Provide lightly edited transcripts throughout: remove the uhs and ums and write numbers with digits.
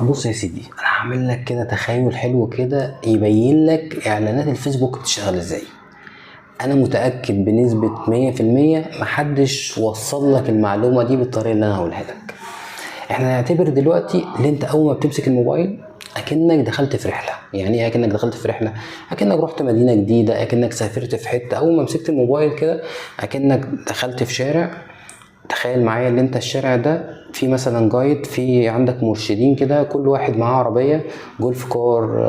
بص يا سيدي، انا هعمل لك كده تخيل حلو كده يبين لك اعلانات الفيسبوك بتشتغل ازاي. انا متاكد بنسبه 100% محدش وصل لك المعلومه دي بالطريقه اللي انا هقولها لك. احنا نعتبر دلوقتي اللي انت اول ما بتمسك الموبايل اكنك دخلت في رحله. يعني ايه اكنك دخلت في رحله؟ اكنك رحت مدينه جديده، اكنك سافرت في حته. اول ما مسكت الموبايل كده اكنك دخلت في شارع. تخيل معايا ان انت الشارع ده في مثلا جايد، في عندك مرشدين كده، كل واحد معاه عربيه جولف كار،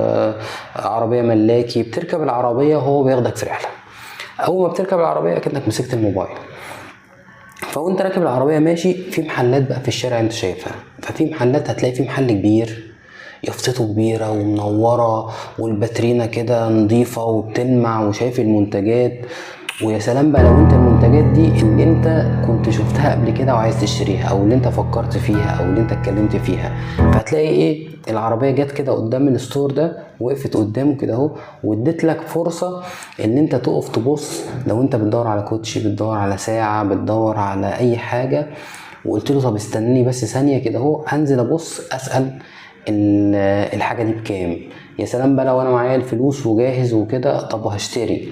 عربيه ملاكي. بتركب العربيه وهو بياخدك في رحله. اول ما بتركب العربيه اكنك مسكت الموبايل. فوانت راكب العربيه ماشي في محلات بقى في الشارع انت شايفها. ففي محلات هتلاقي في محل كبير، يافطته كبيره ومنوره والباترينا كده نظيفه وبتلمع وشايف المنتجات. ويا سلام بقى لو انت المنتجات دي اللي انت كنت شفتها قبل كده وعايز تشتريها، او اللي انت فكرت فيها، او اللي انت اتكلمت فيها. فهتلاقي ايه، العربيه جت كده قدام الستور ده، وقفت قدامه كده اهو، واديت لك فرصه ان انت تقف تبص. لو انت بتدور على كوتشي، بتدور على ساعه، بتدور على اي حاجه، وقلت له طب استناني بس ثانيه كده اهو، هنزل ابص اسال الحاجه دي بكام. يا سلام بقى لو انا معايا الفلوس وجاهز وكده، طب وهشتري،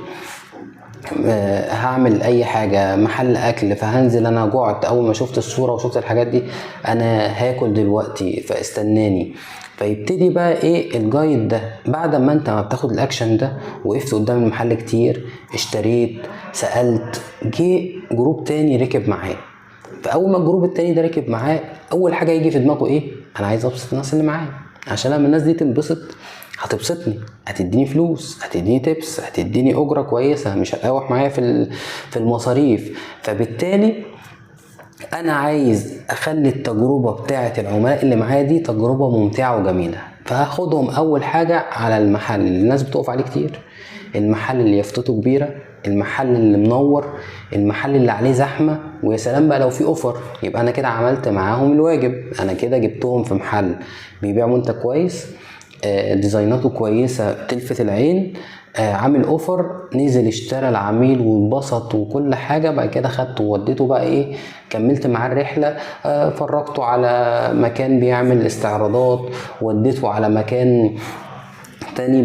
هعمل اي حاجه، محل اكل، فهنزل انا جوعت اول ما شفت الصوره وشفت الحاجات دي، انا هاكل دلوقتي فاستناني. فيبتدي بقى ايه الجايد ده، بعد ما انت ما بتاخد الاكشن ده، وقفت قدام المحل كتير، اشتريت، سالت، جه جروب تاني ركب معاه. فاول ما الجروب التاني ده ركب معاه، اول حاجه يجي في دماغه ايه، انا عايز ابسط الناس اللي معايا، عشان لما الناس دي تنبسط هتبسطني، هتديني فلوس، هتديني تبس، هتديني اجره كويسه، مش هتقاوح معايا في المصاريف. فبالتالي انا عايز اخلي التجربه بتاعه العملاء اللي معايا دي تجربه ممتعه وجميله. فهاخدهم اول حاجه على المحل اللي الناس بتقف عليه كتير، المحل اللي يافطته كبيره، المحل اللي منور، المحل اللي عليه زحمه. ويا سلام بقى لو في اوفر، يبقى انا كده عملت معاهم الواجب. انا كده جبتهم في محل بيبيع منتج كويس، ديزايناته كويسه تلفت العين، عامل اوفر، نزل اشترى العميل وانبسط وكل حاجه. بعد كده خدته ووديته بقى ايه، كملت معاه الرحله، فرجته على مكان بيعمل استعراضات، وديته على مكان تاني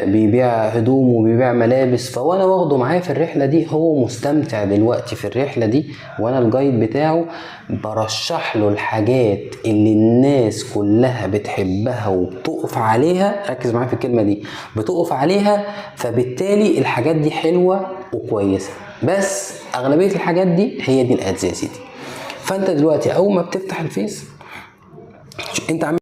بيبيع هدوم وبيبيع ملابس. فوانا واخده معايا في الرحله دي، هو مستمتع دلوقتي في الرحله دي، وانا الجايد بتاعه برشح له الحاجات اللي الناس كلها بتحبها وبتقف عليها. ركز معايا في الكلمه دي، بتقف عليها. فبالتالي الحاجات دي حلوه وكويسه، بس اغلبيه الحاجات دي هي دي الادز يا سيدي. فانت دلوقتي اول ما بتفتح الفيس انت عامل